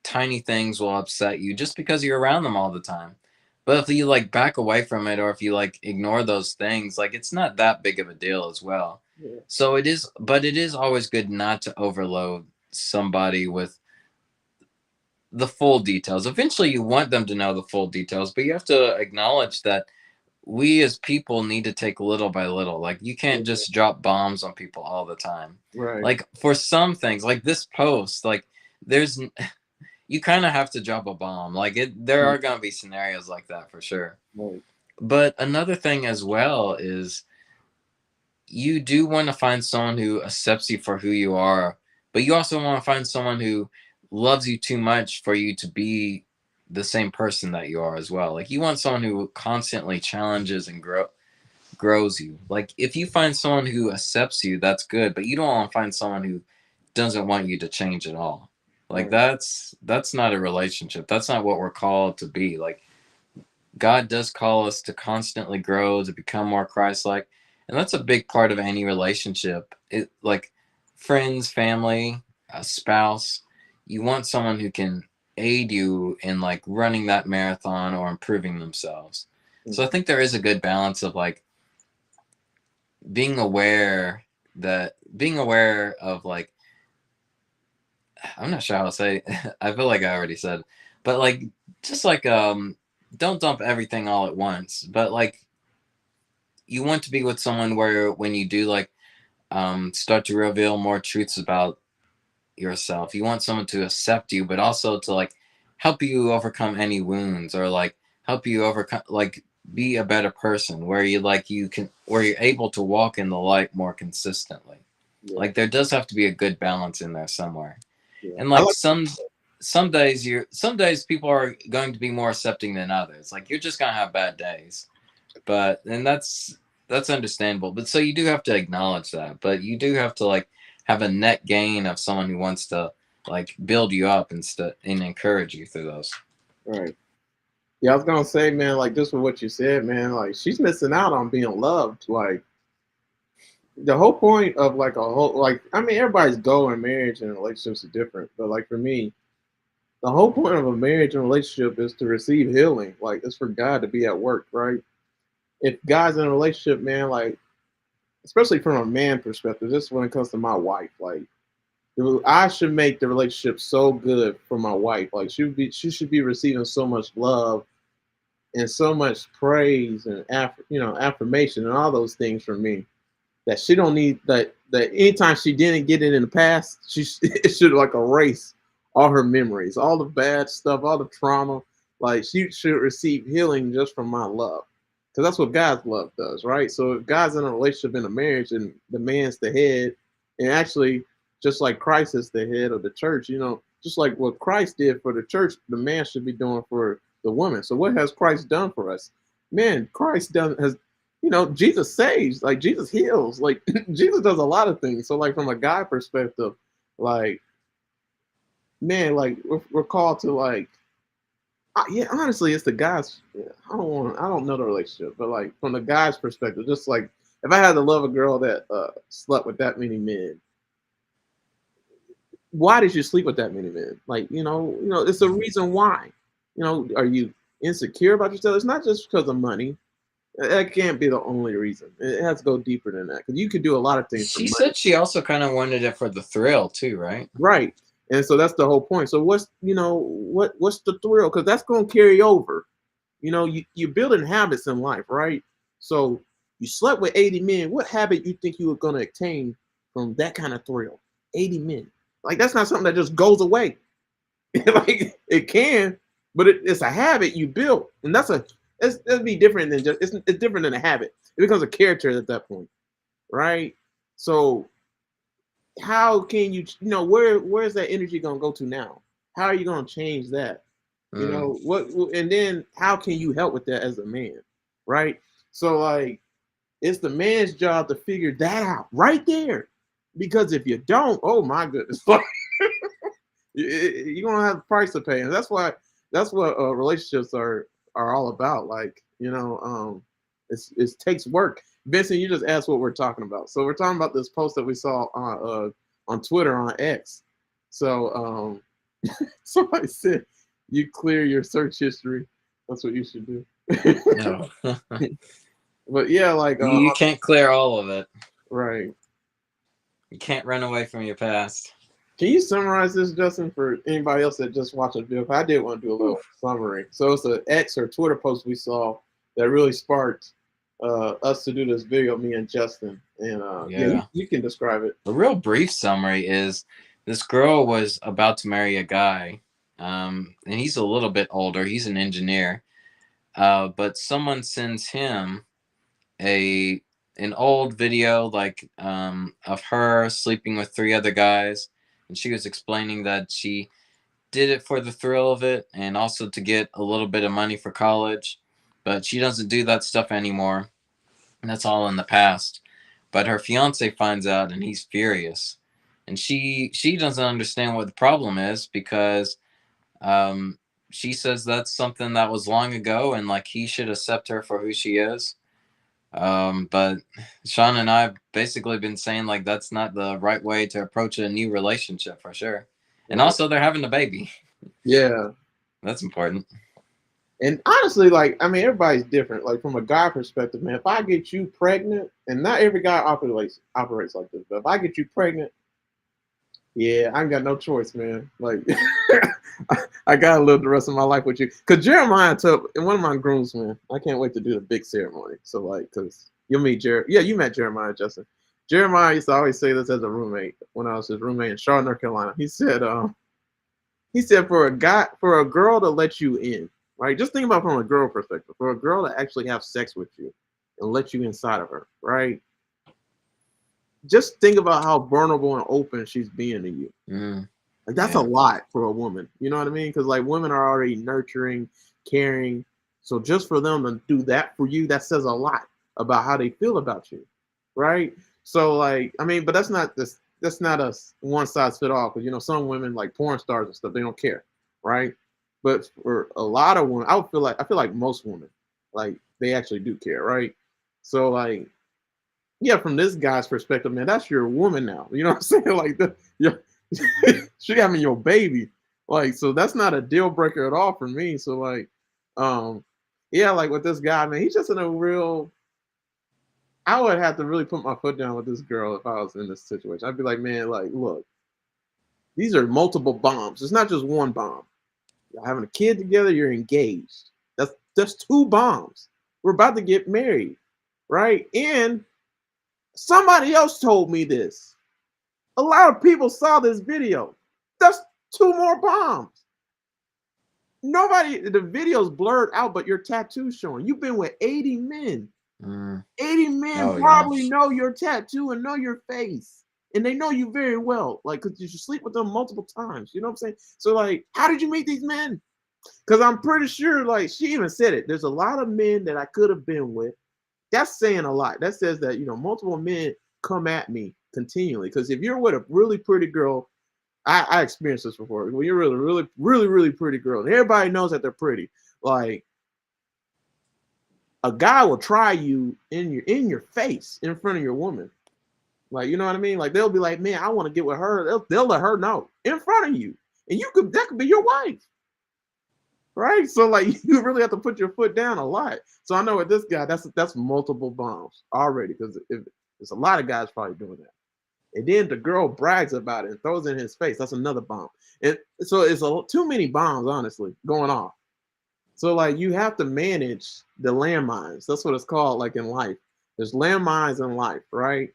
tiny things will upset you just because you're around them all the time. But if you like back away from it or if you like ignore those things, like it's not that big of a deal as well. Yeah. So it is, but it is always good not to overload somebody with the full details. Eventually you want them to know the full details, but you have to acknowledge that we as people need to take little by little. Like you can't Yeah. just drop bombs on people all the time. Right. Like for some things, like this post, like there's you kind of have to drop a bomb. Like there are going to be scenarios like that for sure. Right. But another thing as well is you do want to find someone who accepts you for who you are, but you also want to find someone who loves you too much for you to be the same person that you are as well. Like you want someone who constantly challenges and grows you. Like if you find someone who accepts you, that's good, but you don't want to find someone who doesn't want you to change at all. Like Right. that's not a relationship. That's not what we're called to be. Like God does call us to constantly grow, to become more Christ-like, and that's a big part of any relationship. It like friends, family, a spouse. You want someone who can aid you in like running that marathon or improving themselves. So I think there is a good balance of like being aware being aware of like I'm not sure how to say I feel like I already said, but like just like don't dump everything all at once, but like you want to be with someone where when you do like start to reveal more truths about yourself, you want someone to accept you but also to like help you overcome any wounds or like help you overcome like be a better person where you like you can where you're able to walk in the light more consistently. Yeah, Like there does have to be a good balance in there somewhere. yeah. And I like like. some days people are going to be more accepting than others. Like you're just gonna have bad days. But and that's understandable. But so you do have to acknowledge that. But you do have to like have a net gain of someone who wants to like build you up and encourage you through those. Right. Yeah, I was gonna say, man, like just with what you said, man, like she's missing out on being loved. Like the whole point of like a whole like I mean everybody's goal in marriage and relationships are different, but like for me, the whole point of a marriage and relationship is to receive healing. Like it's for God to be at work, right? If God's in a relationship, man, like especially from a man perspective, this when it comes to my wife, like I should make the relationship so good for my wife. Like she should be receiving so much love and so much praise and affirmation and all those things from me that she don't need that anytime she didn't get it in the past, she it should like erase all her memories, all the bad stuff, all the trauma. Like she should receive healing just from my love. Because that's what God's love does, right? So if God's in a relationship in a marriage and the man's the head, and actually just like Christ is the head of the church, just like what Christ did for the church, the man should be doing for the woman. So what has Christ done for us? Man, Christ done has Jesus saves, like Jesus heals, like Jesus does a lot of things. So like from a guy perspective, like man, like we're called to like yeah, honestly, it's the guys. Yeah, I don't know the relationship, but like from the guy's perspective, just like if I had to love a girl that slept with that many men, why did you sleep with that many men? Like it's a reason why. Are you insecure about yourself? It's not just because of money. That can't be the only reason. It has to go deeper than that because you could do a lot of things for She money. said she also kind of wanted it for the thrill too, right? Right. And so that's the whole point. So what's the thrill? Because that's going to carry over. You're building habits in life, right? So you slept with 80 men. What habit you think you were going to attain from that kind of thrill? 80 men. Like that's not something that just goes away. Like it can, but it's a habit you built, and that'd be different than just it's different than a habit. It becomes a character at that point, right? So how can where's that energy gonna go to now? How are you gonna change that? What and then how can you help with that as a man, right? So like it's the man's job to figure that out right there, because if you don't, oh my goodness, you're gonna have a price to pay, and that's what relationships are all about. Like it takes work. Vincent, you just asked what we're talking about. So we're talking about this post that we saw on Twitter on X. So somebody said you clear your search history. That's what you should do. No. But yeah, like You can't clear all of it. right. You can't run away from your past. Can you summarize this, Justin, for anybody else that just watched the video? I did want to do a little summary. So it's an X or Twitter post we saw that really sparked us to do this video, me and Justin. And yeah, you can describe it. The real brief summary is this girl was about to marry a guy, and he's a little bit older. He's an engineer, but someone sends him an old video like of her sleeping with 3 other guys, and she was explaining that she did it for the thrill of it and also to get a little bit of money for college, but she doesn't do that stuff anymore. And that's all in the past. But her fiance finds out and he's furious, and she doesn't understand what the problem is because um, she says that's something that was long ago, and like he should accept her for who she is. But Sean and I have basically been saying like that's not the right way to approach a new relationship for sure. And Right. also, they're having a baby. Yeah. That's important. And honestly, like, I mean, everybody's different. Like from a guy perspective, man, if I get you pregnant, and not every guy operates like this, but if I get you pregnant, yeah, I ain't got no choice, man. Like, I gotta live the rest of my life with you. Cause Jeremiah took and one of my groomsmen. I can't wait to do the big ceremony. So like, cause you'll meet Yeah, you met Jeremiah, Justin. Jeremiah used to always say this as a roommate when I was his roommate in Charlotte, North Carolina. He said for a girl to let you in, right? Just think about from a girl perspective. For a girl to actually have sex with you and let you inside of her, right? Just think about how vulnerable and open she's being to you. Like that's a Yeah. lot for a woman. You know what I mean? Because like women are already nurturing, caring. So just for them to do that for you, that says a lot about how they feel about you, right? So like, I mean, but that's not this. That's not a one size fit all. Because you know, some women like porn stars and stuff, they don't care, right? But for a lot of women, I feel like most women, like they actually do care, right? So like, yeah, from this guy's perspective, man, that's your woman now. You know what I'm saying? Like she got me your baby. Like, so that's not a deal breaker at all for me. So like, um, yeah, like with this guy, man, he's just in a real. I would have to really put my foot down with this girl if I was in this situation. I'd be like, man, like, look, these are multiple bombs. It's not just one bomb. You're having a kid together. You're engaged. That's two bombs. We're about to get married, right? And somebody else told me this. A lot of people saw this video. That's two more bombs. Nobody, the video's blurred out, but your tattoo's showing. You've been with 80 men. 80 men Oh yeah. probably know your tattoo and know your face. And they know you very well. Like, because you sleep with them multiple times. You know what I'm saying? So, like, how did you meet these men? Because I'm pretty sure, like, she even said it. There's a lot of men that I could have been with. That's saying a lot. That says that, you know, multiple men come at me continually. Because if you're with a really pretty girl, I experienced this before. When you're really, really, really, really pretty girl, and everybody knows that they're pretty. Like a guy will try you in your face in front of your woman. Like you know what I mean? Like they'll be like, man, I want to get with her. They'll let her know in front of you, and that could be your wife, right? So like you really have to put your foot down a lot. So I know with this guy, that's multiple bombs already because there's a lot of guys probably doing that. And then the girl brags about it and throws it in his face. That's another bomb. And so it's too many bombs, honestly, going off. So like you have to manage the landmines. That's what it's called, like in life. There's landmines in life, right?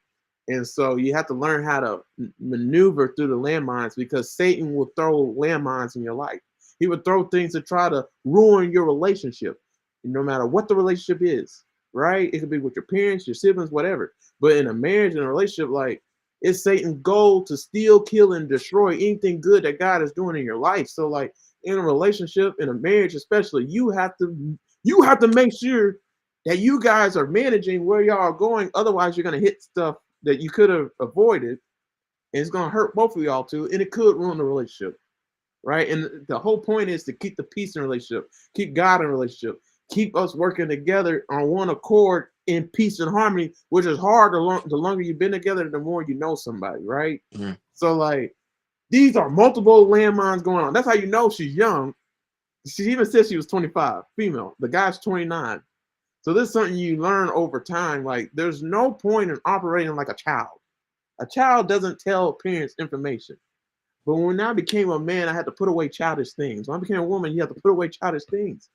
And so you have to learn how to maneuver through the landmines because Satan will throw landmines in your life. He would throw things to try to ruin your relationship, no matter what the relationship is, right? It could be with your parents, your siblings, whatever. But in a marriage and a relationship, like it's Satan's goal to steal, kill, and destroy anything good that God is doing in your life. So, like in a relationship, in a marriage, especially, you have to make sure that you guys are managing where y'all are going. Otherwise, you're gonna hit stuff that you could have avoided, and it's gonna hurt both of y'all too, and it could ruin the relationship, right? And the whole point is to keep the peace in a relationship, keep God in a relationship, keep us working together on one accord in peace and harmony, which is hard the longer you've been together, the more you know somebody, right? So like these are multiple landmines going on. That's how you know she's young. She even said she was 25, female. The guy's 29. So this is something you learn over time. Like there's no point in operating like a child. A child doesn't tell parents information. But when I became a man, I had to put away childish things. When I became a woman, you have to put away childish things,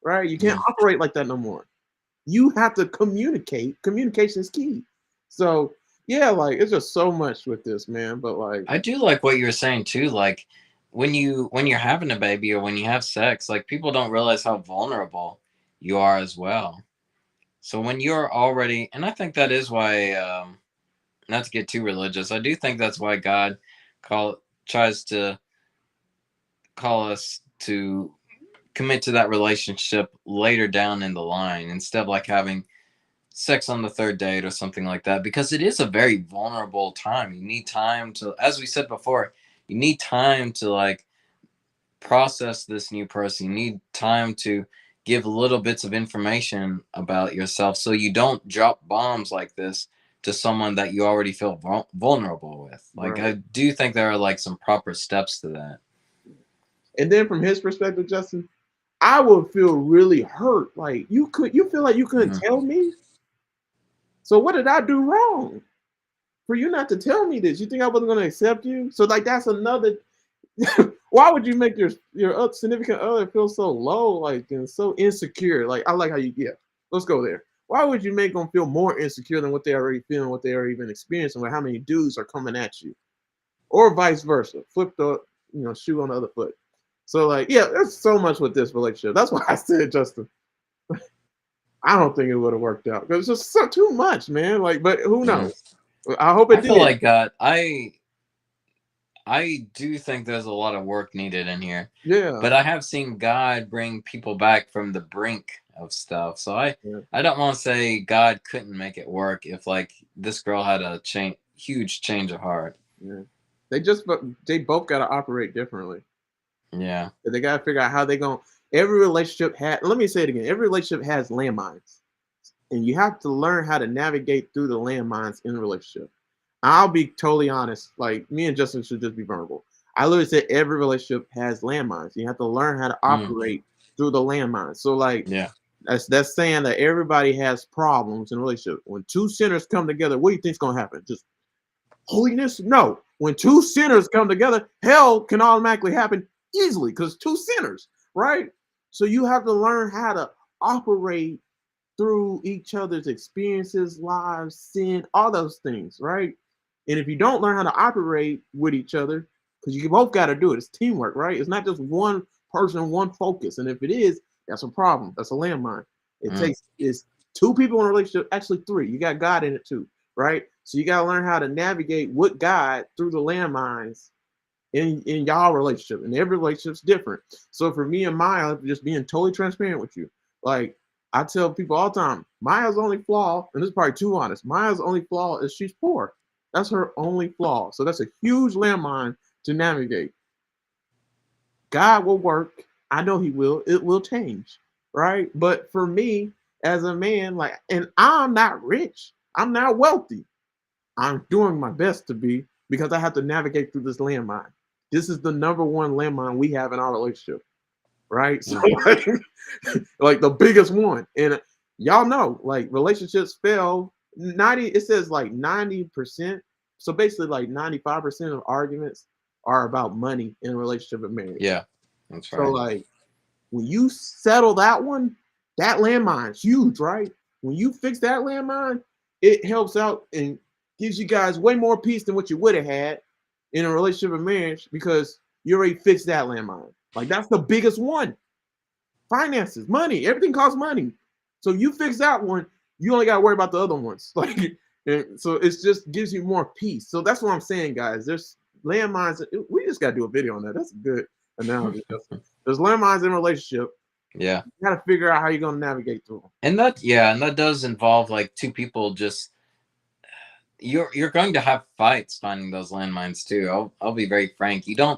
right? You can't operate like that no more. You have to communicate. Communication is key. So yeah, like it's just so much with this, man. But like, I do like what you're saying too. Like when you're having a baby or when you have sex, like people don't realize how vulnerable you are as well. So when you're already, and I think that is why, not to get too religious, I do think that's why God tries to call us to commit to that relationship later down in the line instead of like having sex on the third date or something like that, because it is a very vulnerable time. You need time to, as we said before, you need time to like process this new person. You need time to give little bits of information about yourself so you don't drop bombs like this to someone that you already feel vulnerable with. Like, I Right. do think there are like some proper steps to that. And then from his perspective, Justin, I would feel really hurt. Like you feel like you couldn't Mhm. tell me. So what did I do wrong for you not to tell me this? You think I wasn't going to accept you? So like that's another. Why would you make your significant other feel so low, like and so insecure? Like I like how you Let's go there. Why would you make them feel more insecure than what they already feeling, what they already been experiencing, with how many dudes are coming at you, or vice versa? Flip the shoe on the other foot. So like there's so much with this relationship. That's why I said, Justin, I don't think it would have worked out because it's just too much, man. Like, but who Mhm. knows? I hope I it feel did. like I do think there's a lot of work needed in here, Yeah. but I have seen God bring people back from the brink of stuff. So Yeah. I don't want to say God couldn't make it work if like this girl had a huge change of heart. Yeah. They both got to operate differently. Yeah. They got to figure out how they going. Every relationship has. Let me say it again. Every relationship has landmines, and you have to learn how to navigate through the landmines in a relationship. I'll be totally honest. Like me and Justin should just be vulnerable. I literally said every relationship has landmines. You have to learn how to Mm, operate through the landmines. So like yeah. that's saying that everybody has problems in a relationship. When two sinners come together, what do you think's gonna happen? Just holiness? No. When two sinners come together, hell can automatically happen easily because two sinners, right? So you have to learn how to operate through each other's experiences, lives, sin, all those things, right? And if you don't learn how to operate with each other, because you both got to do it, it's teamwork, right? It's not just one person, one focus. And if it is, that's a problem. That's a landmine. It Mm, takes it's two people in a relationship, actually three. You got God in it too, right? So you got to learn how to navigate with God through the landmines in y'all relationship. And every relationship's different. So for me and Maya, just being totally transparent with you, like I tell people all the time, Maya's only flaw, and this is probably too honest, Maya's only flaw is she's poor. That's her only flaw. So that's a huge landmine to navigate. God will work. I know he will. It will change. Right. But for me as a man, like, and I'm not rich, I'm not wealthy. I'm doing my best to be because I have to navigate through this landmine. This is the number one landmine we have in our relationship, right? So mm, like the biggest one. And y'all know, like relationships fail 90, it says like 90%. So basically like 95% of arguments are about money in a relationship and marriage. yeah. That's So right. like when you settle that one, that landmine's huge, right? When you fix that landmine, it helps out and gives you guys way more peace than what you would have had in a relationship or marriage because you already fixed that landmine. Like that's the biggest one. Finances, money, everything costs money. So you fix that one, you only got to worry about the other ones. Like, and so it just gives you more peace. So that's what I'm saying, guys. There's landmines. We just got to do a video on that. That's a good analogy. There's landmines in a relationship. Yeah. You got to figure out how you're going to navigate through them. And that does involve like two people just you're going to have fights finding those landmines too. I'll be very frank. Yeah,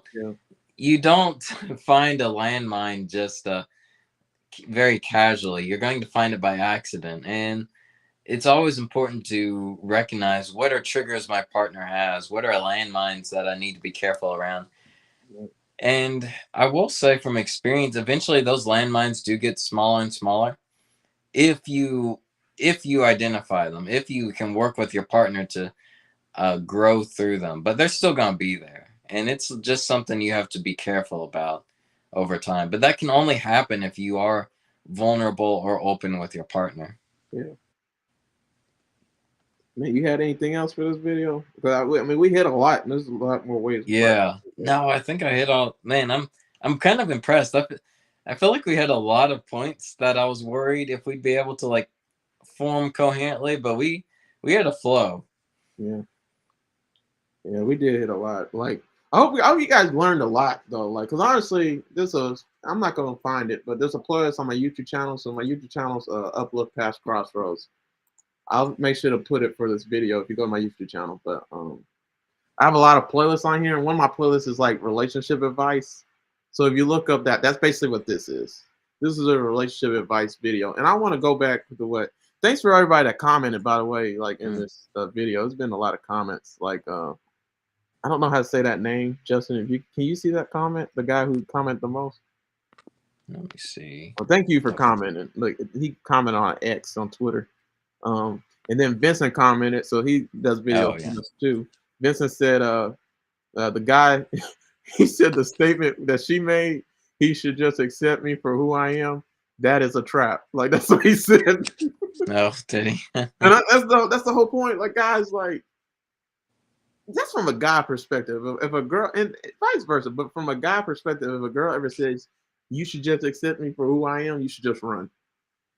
You don't find a landmine just very casually. You're going to find it by accident. And it's always important to recognize what are triggers my partner has, what are landmines that I need to be careful around. yeah, And I will say from experience, eventually those landmines do get smaller and smaller if you identify them, if you can work with your partner to grow through them, but they're still going to be there. And it's just something you have to be careful about over time. But that can only happen if you are vulnerable or open with your partner. yeah. Man, you had anything else for this video? Because I mean, we hit a lot, and there's a lot more ways. Yeah. No, I think I hit all. Man, I'm kind of impressed. I feel like we had a lot of points that I was worried if we'd be able to like form coherently, but we had a flow. Yeah, yeah, we did hit a lot. Like, I hope you guys learned a lot though. Like, cause honestly, I'm not gonna find it, but there's a playlist on my YouTube channel. So my YouTube channel's Uplift Past Crossroads. I'll make sure to put it for this video if you go to my YouTube channel. But I have a lot of playlists on here, and one of my playlists is like relationship advice. So if you look up that's basically what this is. This is a relationship advice video, and I want to go back to what. Thanks for everybody that commented, by the way, like in this video. There's been a lot of comments. Like I don't know how to say that name, Justin. If you can you see that comment? The guy who commented the most. Let me see. Well, thank you for commenting. Look, he commented on X on Twitter. And then Vincent commented, so he does videos Oh yeah. too. Vincent said, the guy, he said the statement that she made, he should just accept me for who I am. That is a trap. Like that's what he said. No, did he? And that's the whole point. Like guys, like that's from a guy perspective. If a girl, and vice versa, but from a guy perspective, if a girl ever says you should just accept me for who I am, you should just run.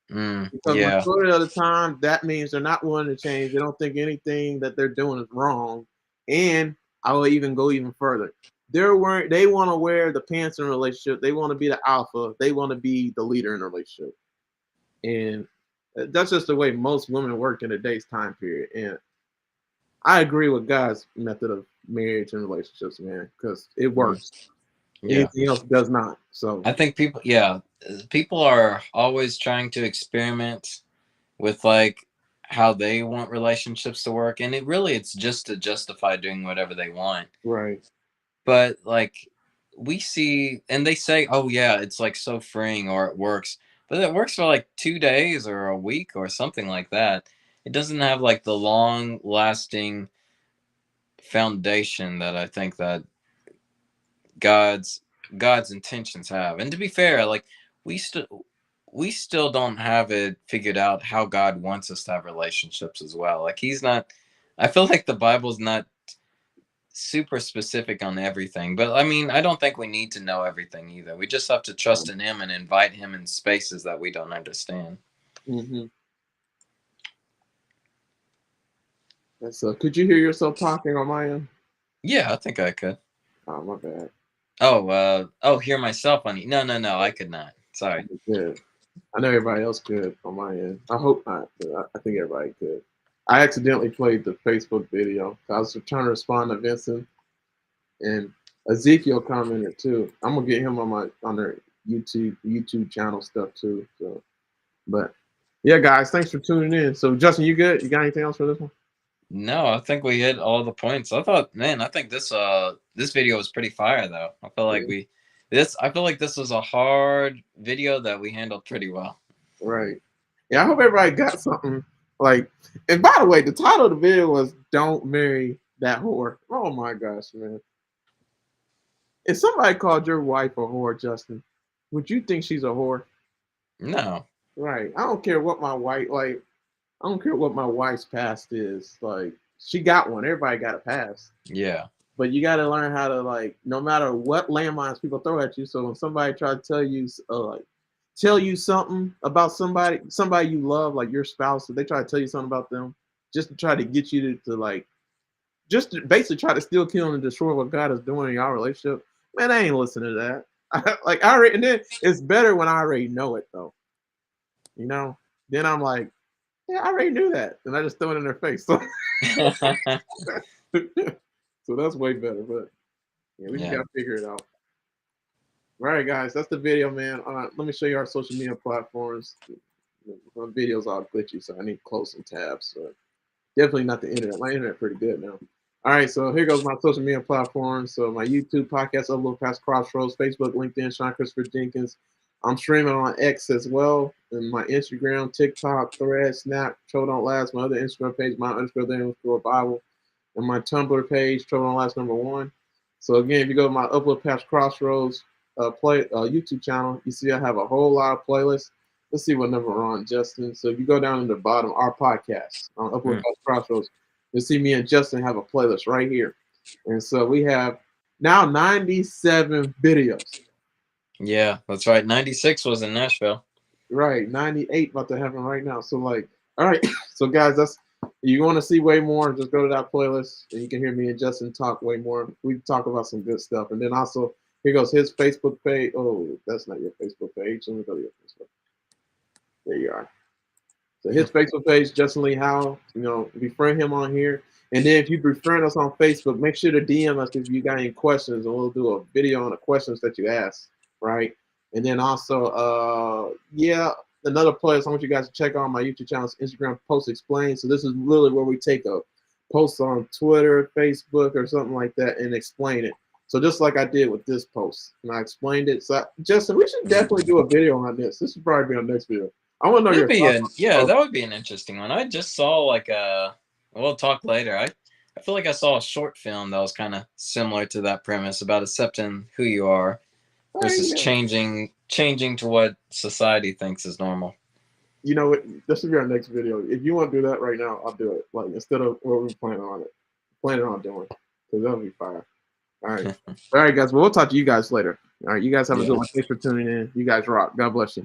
Because Yeah. majority of the time, that means they're not willing to change. They don't think anything that they're doing is wrong. And I will even go even further. They want to wear the pants in a relationship. They want to be the alpha. They want to be the leader in a relationship. And that's just the way most women work in today's time period. And I agree with God's method of marriage and relationships, man, because it works. Yeah. Anything else does not. So I think people are always trying to experiment with like how they want relationships to work, and it's just to justify doing whatever they want. right. But like we see, and they say, oh yeah, it's like so freeing, or it works, but it works for like 2 days or a week or something like that. It doesn't have like the long lasting foundation that I think that God's God's intentions have. And to be fair, like we still we still don't have it figured out how God wants us to have relationships as well. Like he's not, I feel like the Bible's not super specific on everything. But I mean, I don't think we need to know everything either. We just have to trust in him and invite him in spaces that we don't understand. Mm-hmm. So could you hear yourself talking on my end? Yeah, I think I could. Oh, my bad. Hear myself on you. No, I could not. Sorry. Good. I know everybody else could on my end. I hope not, but I think everybody could. I accidentally played the Facebook video. I was trying to respond to Vincent, and Ezekiel commented too. I'm gonna get him on their YouTube channel stuff too. So, but yeah, guys, thanks for tuning in. So, Justin, you good? You got anything else for this one? No, I think we hit all the points. I think this video was pretty fire though. I feel like this was a hard video that we handled pretty well. Right. Yeah, I hope everybody got something. Like, and by the way, the title of the video was "Don't Marry That Whore." Oh my gosh, man! If somebody called your wife a whore, Justin, would you think she's a whore? No. Right. I don't care what my wife like. I don't care what my wife's past is. Like, she got one. Everybody got a past. Yeah. But you got to learn how to like, no matter what landmines people throw at you. So when somebody try to tell you something about somebody you love, like your spouse, if they try to tell you something about them, just to try to get you to like, just to basically try to steal, kill, and destroy what God is doing in your relationship, man, I ain't listening to that. And then it's better when I already know it though. You know, then I'm like, yeah, I already knew that, and I just throw it in their face. So, so that's way better. But yeah, we just gotta figure it out. All right, guys, that's the video, man. Let me show you our social media platforms. My video's all glitchy, so I need to close some tabs. So definitely not the internet. My internet pretty good now. All right, so here goes my social media platforms. So my YouTube podcast, Uplift Past Crossroads, Facebook, LinkedIn, Sean Christopher Jenkins. I'm streaming on X as well, and my Instagram, TikTok, Thread, Snap, Troll Don't Last. My other Instagram page, my_Bible, and my Tumblr page, Troll Don't Last #1. So again, if you go to my Uplift Past Crossroads YouTube channel, you see I have a whole lot of playlists. Let's see what number we're on, Justin. So if you go down to the bottom, our podcast on Uplift Past Crossroads, you'll see me and Justin have a playlist right here. And so we have now 97 videos. Yeah, that's right. 96 was in Nashville. Right, 98 about to happen right now. So like, all right. So guys, that's you want to see way more, just go to that playlist and you can hear me and Justin talk way more. We talk about some good stuff. And then also here goes his Facebook page. Oh, that's not your Facebook page. Let me go to your Facebook. There you are. So his Facebook page, Justin Lee Howell. You know, befriend him on here. And then if you befriend us on Facebook, make sure to DM us if you got any questions, and we'll do a video on the questions that you asked, right? And then also, yeah, another place I want you guys to check out my YouTube channel is Instagram Post Explain. So this is literally where we take a post on Twitter, Facebook, or something like that and explain it. So just like I did with this post, and I explained it. So Justin, we should definitely do a video on this. This should probably be our next video. I want to know That'd your be thoughts. that would be an interesting one. I just saw like a. We'll talk later. I feel like I saw a short film that was kind of similar to that premise about accepting who you are versus changing to what society thinks is normal. You know what? This should be our next video. If you want to do that right now, I'll do it. Like instead of what we're planning on doing, because that'll be fire. All right, all right, guys. Well, we'll talk to you guys later. All right, you guys have a good one. Thanks for tuning in. You guys rock. God bless you.